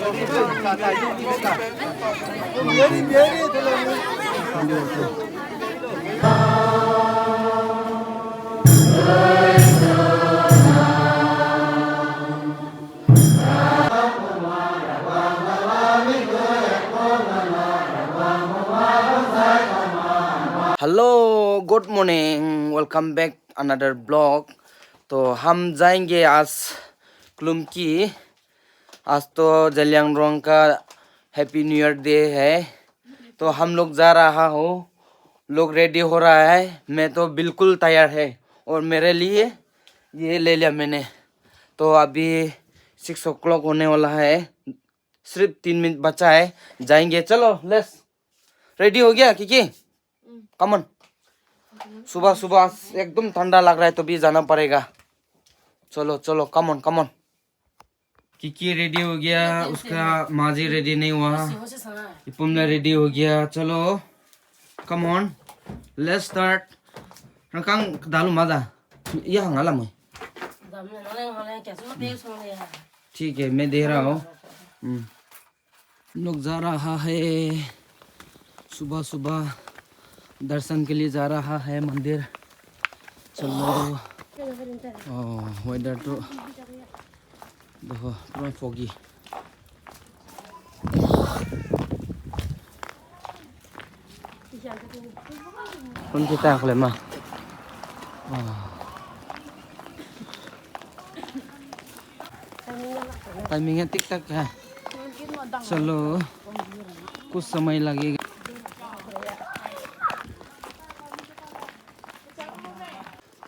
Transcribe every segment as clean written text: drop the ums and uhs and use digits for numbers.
Hello good morning, welcome back another blog. तो हम जाएंगे आज क्लुमकी। आज तो जलियांगरोंग का हैप्पी न्यू ईयर डे है, तो हम लोग जा रहा हो। लोग रेडी हो रहा है, मैं तो बिल्कुल तैयार है और मेरे लिए ये ले लिया मैंने। तो अभी 6 o'clock होने वाला है, सिर्फ 3 मिनट बचा है, जाएंगे। चलो लेट्स। रेडी हो गया किकी? कमन। सुबह सुबह एकदम ठंडा लग रहा है तो भी जाना पड़ेगा। चलो चलो कमन कमन। किकी रेडी हो गया, उसका माजी रेडी नहीं हुआ, इपुमला रेडी हो गया। चलो कमन लेट्स स्टार्ट। रकांग दालू माजा ये हंगाला मैं। ठीक है मैं दे रहा हूँ। लोग जा रहा है, सुबह सुबह दर्शन के लिए जा रहा है मंदिर। चलो। वेदर तो देखो पूरा फोगी। कौन kita aku lemah. टाइमिंग है टिक टक है। चलो कुछ समय लगेगा।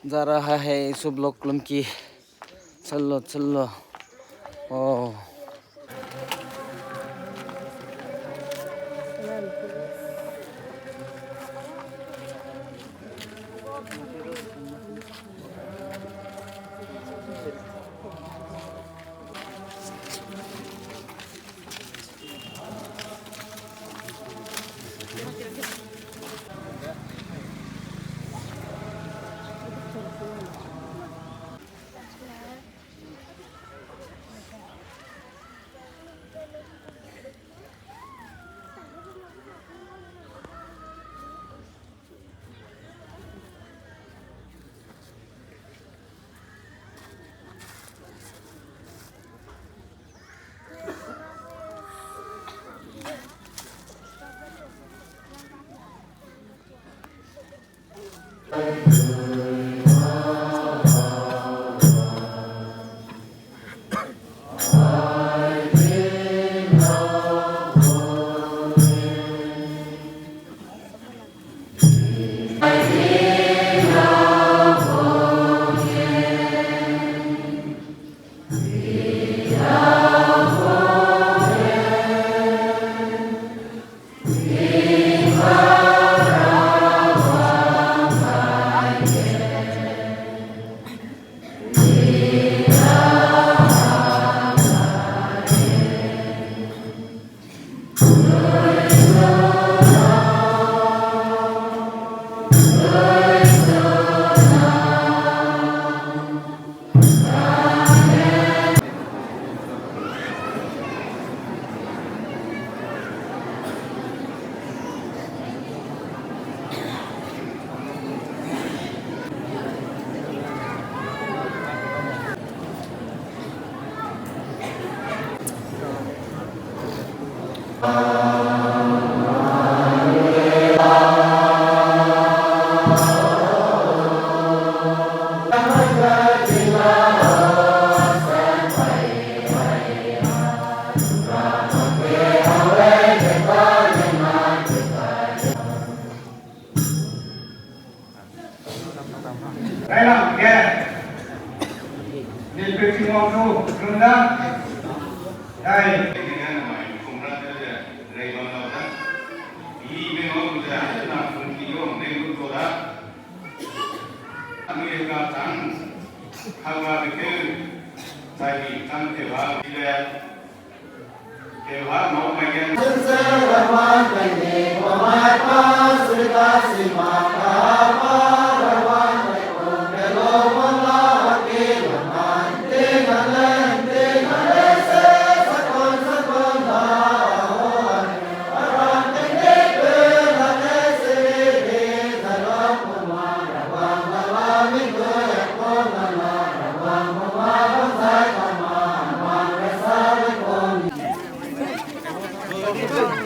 जा रहा है सब लोग क्लुमकी। चलो चलो। ओह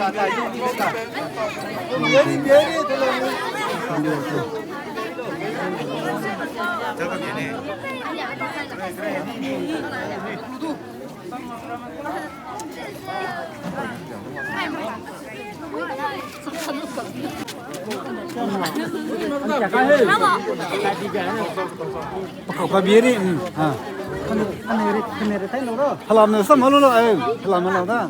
Kau biari, halam nasi malu lo, halam malu dah.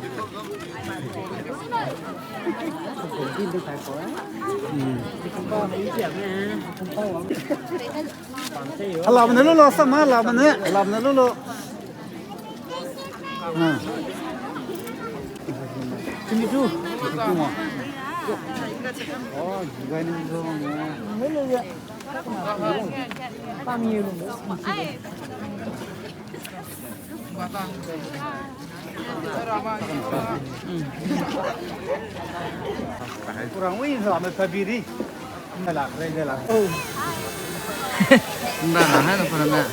Halam malu lo, sama halam malu lo. Sini tu, oh, juga ni tu. Kurang wih lah, mereka biri. Melak, melak. Enggak, mana pernah.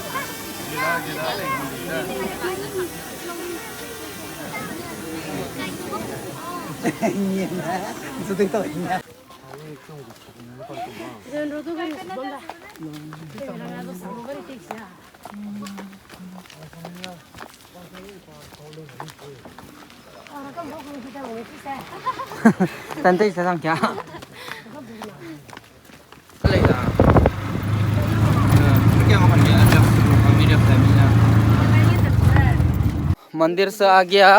Ini itu tu ini. Tante sedang क्या? Kaleida. क्या makan dia? Ada video family. मंदिर से आ गया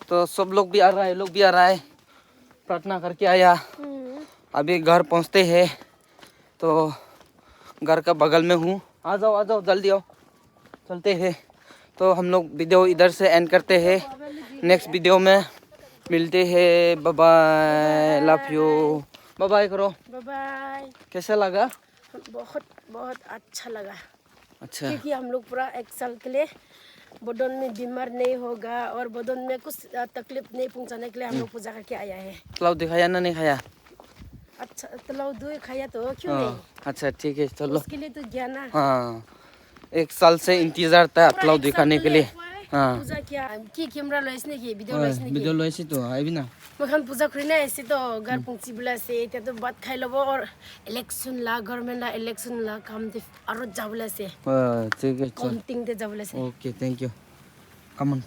तो सब लोग भी आ रहा है, लोग भी आ रहा है, प्रार्थना करके आया। अभी घर पहुंचते हैं तो घर का बगल में हूँ। आ जाओ जल्दी आओ, चलते हैं। तो हम लोग वीडियो इधर से एंड करते हैं, नेक्स्ट वीडियो में मिलते हैं। Bye bye, love you, bye bye करो। Bye bye. कैसा लगा? बहुत बहुत अच्छा लगा। अच्छा, क्योंकि हम लोग पूरा 1 साल के लिए बदन में बीमार नहीं होगा और बदन में कुछ तकलीफ नहीं पहुंचाने के लिए हम लोग पूजा करके आया है। पुलाव दिखाया ना नहीं खाया? अच्छा, तलाव दूध खाया तो क्यों नहीं? अच्छा ठीक है, चलो। उसके लिए तो गया ना। हाँ, 1 साल से इंतजार था पुलाव दिखाने के लिए। हाँ, पूजा किया कि कैमरा लाइसने की वीडियो लाइसने की वीडियो लाइसी तो आई भी ना। मखान पूजा करिना ऐसे तो घर पहुंची बुला से ते तो बात खाई लो और इलेक्शन ला गवर्नमेंट ला इलेक्शन ला काम दे और जाबला से ठीक है, चल। काउंटिंग दे जाबला से। Okay, thank you. Come on